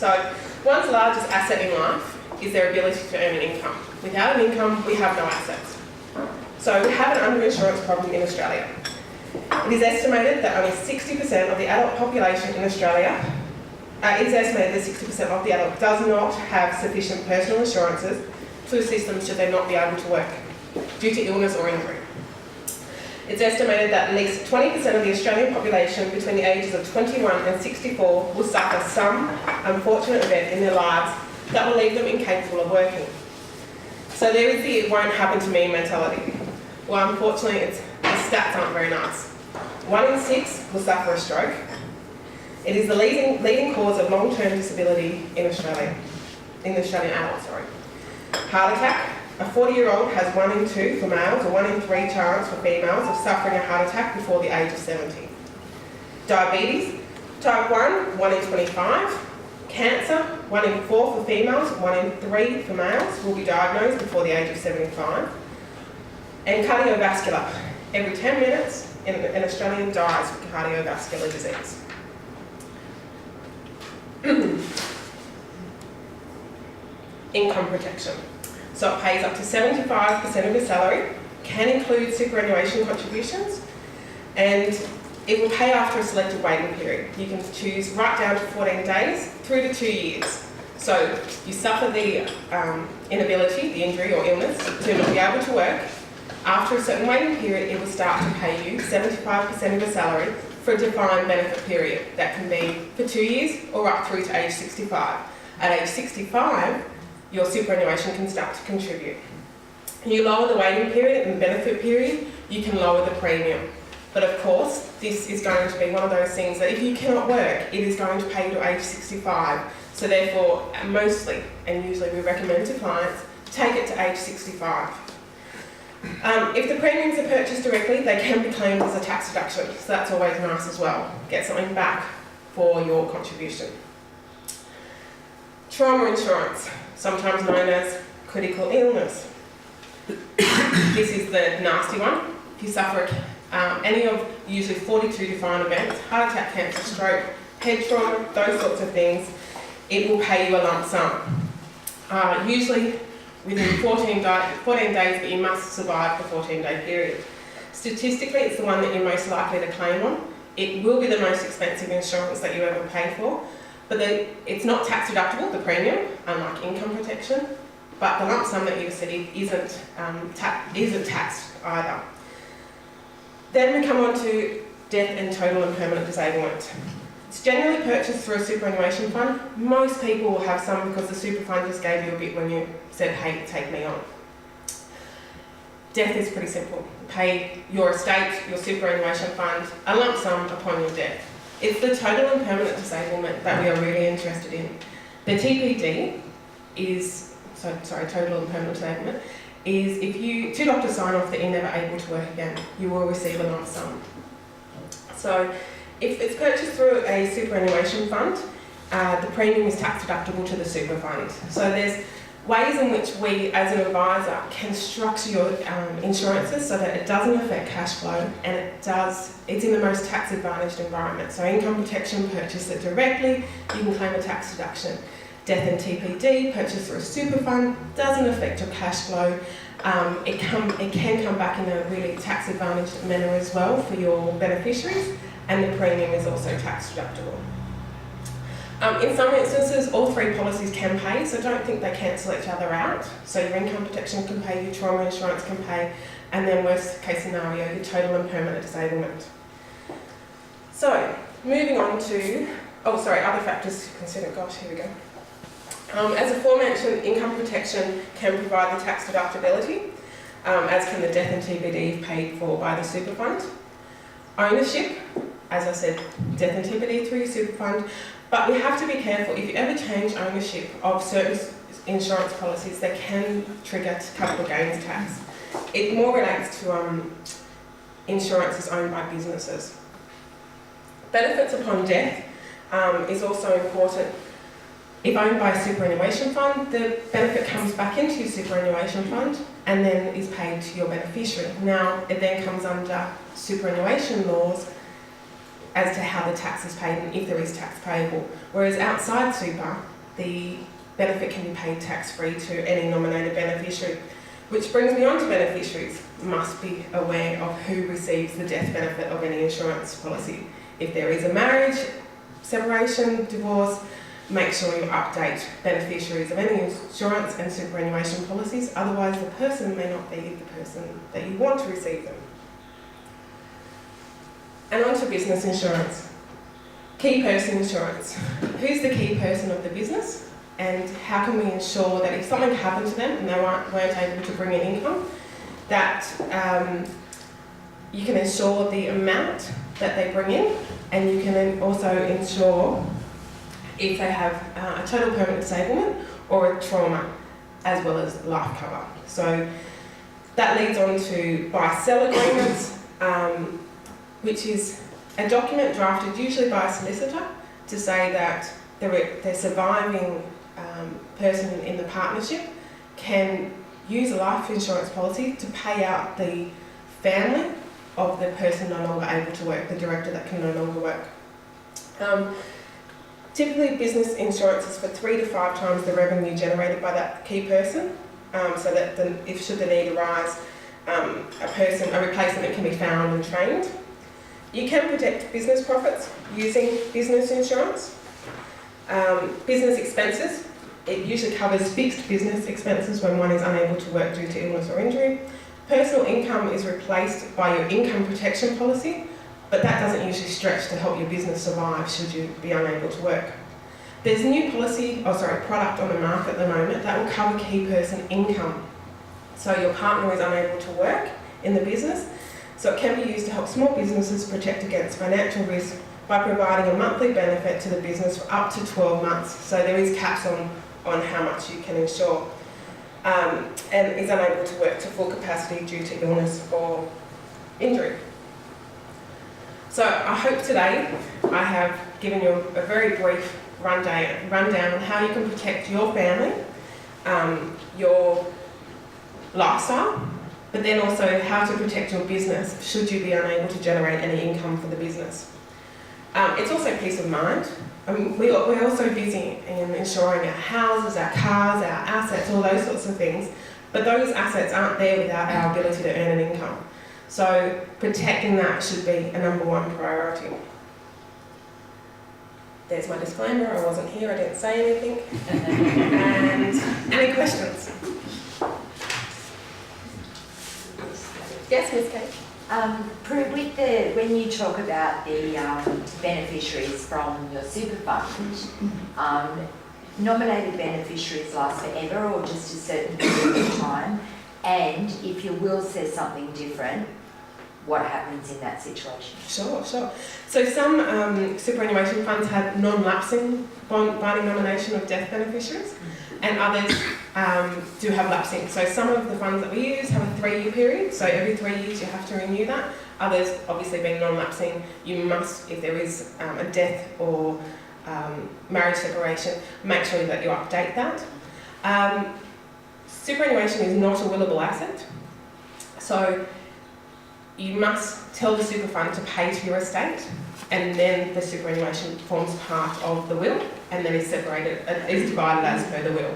So one's largest asset in life is their ability to earn an income. Without an income, we have no assets. So we have an underinsurance problem in Australia. It is estimated that only 60% of the adult population in Australia, does not have sufficient personal insurances to assist them should they not be able to work due to illness or injury. It's estimated that at least 20% of the Australian population between the ages of 21 and 64 will suffer some unfortunate event in their lives that will leave them incapable of working. So there is the "it won't happen to me" mentality. Well, unfortunately, the stats aren't very nice. 1 in 6 will suffer a stroke. It is the leading cause of long-term disability in Australia, in the Australian adults, Heart attack. A 40-year-old has 1 in 2 for males or 1 in 3 chance for females of suffering a heart attack before the age of 70. Diabetes. Type 1, 1 in 25. Cancer, 1 in 4 for females, 1 in 3 for males will be diagnosed before the age of 75. And cardiovascular. Every 10 minutes, an Australian dies with cardiovascular disease. Income protection. So it pays up to 75% of your salary, can include superannuation contributions, and it will pay after a selected waiting period. You can choose right down to 14 days through to 2 years. So you suffer the inability, the injury or illness to not be able to work. After a certain waiting period, it will start to pay you 75% of your salary for a defined benefit period. That can be for 2 years or up through to age 65. At age 65, your superannuation can start to contribute. You lower the waiting period and benefit period, you can lower the premium. But of course, this is going to be one of those things that if you cannot work, it is going to pay you to age 65. So therefore, mostly, and usually we recommend to clients, take it to age 65. If the premiums are purchased directly, they can be claimed as a tax deduction, so that's always nice as well. Get something back for your contribution. Trauma insurance, sometimes known as critical illness. This is the nasty one. If you suffer any of usually 42 defined events, heart attack, cancer, stroke, head trauma, those sorts of things, it will pay you a lump sum. Usually within 14 days, but you must survive the 14-day period. Statistically, it's the one that you're most likely to claim on. It will be the most expensive insurance that you ever pay for, but it's not tax deductible, the premium, unlike income protection, but the lump sum that you receive isn't taxed either. Then we come on to death and total and permanent disablement. It's generally purchased through a superannuation fund. Most people will have some because the super fund just gave you a bit when you said, hey, take me on. Death is pretty simple. Pay your estate, your superannuation fund, a lump sum upon your death. It's the total and permanent disablement that we are really interested in. The TPD is, total and permanent disablement, is if two doctors sign off that you're never able to work again, you will receive a lump sum. So if it's purchased through a superannuation fund, the premium is tax deductible to the super fund. So there's ways in which we, as an advisor, can structure your insurances so that it doesn't affect cash flow and it's in the most tax advantaged environment. So income protection, purchase it directly, you can claim a tax deduction. Death and TPD, purchased through a super fund, doesn't affect your cash flow. It can come back in a really tax advantaged manner as well for your beneficiaries, and the premium is also tax deductible. In some instances, all three policies can pay, so don't think they cancel each other out. So your income protection can pay, your trauma insurance can pay, and then worst case scenario, your total and permanent disablement. So, moving on to, other factors to consider. Gosh, here we go. As aforementioned, income protection can provide the tax deductibility, as can the death and TPD if paid for by the super fund. Ownership, as I said, death and TPD through your super fund. But we have to be careful. If you ever change ownership of certain insurance policies, they can trigger capital gains tax. It more relates to insurances owned by businesses. Benefits upon death is also important. If owned by a superannuation fund, the benefit comes back into your superannuation fund and then is paid to your beneficiary. Now, it then comes under superannuation laws as to how the tax is paid and if there is tax payable. Whereas outside super, the benefit can be paid tax-free to any nominated beneficiary. Which brings me on to beneficiaries. Must be aware of who receives the death benefit of any insurance policy. If there is a marriage, separation, divorce, make sure you update beneficiaries of any insurance and superannuation policies, otherwise the person may not be the person that you want to receive them. And on to business insurance. Key person insurance. Who's the key person of the business, and how can we ensure that if something happened to them and they weren't able to bring in income, that you can ensure the amount that they bring in, and you can then also ensure if they have a total permanent disablement or a trauma, as well as life cover. So that leads on to buy-sell agreements, which is a document drafted usually by a solicitor to say that the surviving person in the partnership can use a life insurance policy to pay out the family of the person no longer able to work, the director that can no longer work. Typically, business insurance is for 3 to 5 times the revenue generated by that key person, so that if should the need arise, a replacement can be found and trained. You can protect business profits using business insurance. Business expenses, it usually covers fixed business expenses when one is unable to work due to illness or injury. Personal income is replaced by your income protection policy, but that doesn't usually stretch to help your business survive should you be unable to work. There's a new product on the market at the moment that will cover key person income. So your partner is unable to work in the business, so it can be used to help small businesses protect against financial risk by providing a monthly benefit to the business for up to 12 months. So there is caps on how much you can insure, and is unable to work to full capacity due to illness or injury. So I hope today I have given you a very brief rundown on how you can protect your family, your lifestyle, but then also how to protect your business should you be unable to generate any income for the business. It's also peace of mind. We're also busy in insuring our houses, our cars, our assets, all those sorts of things, but those assets aren't there without our ability to earn an income. So protecting that should be a number one priority. There's my disclaimer, I wasn't here, I didn't say anything. And any questions? Yes, Ms. Kate? Prue, when you talk about the beneficiaries from your super fund, nominated beneficiaries last forever or just a certain period of time? And if your will says something different, what happens in that situation? Sure. So some superannuation funds have non-lapsing binding nomination of death beneficiaries, and others do have lapsing. So some of the funds that we use have a 3-year period, so every 3 years you have to renew that. Others, obviously being non-lapsing, you must, if there is a death or marriage separation, make sure that you update that. Superannuation is not a willable asset, so you must tell the super fund to pay to your estate, and then the superannuation forms part of the will and then is separated, is divided as per the will.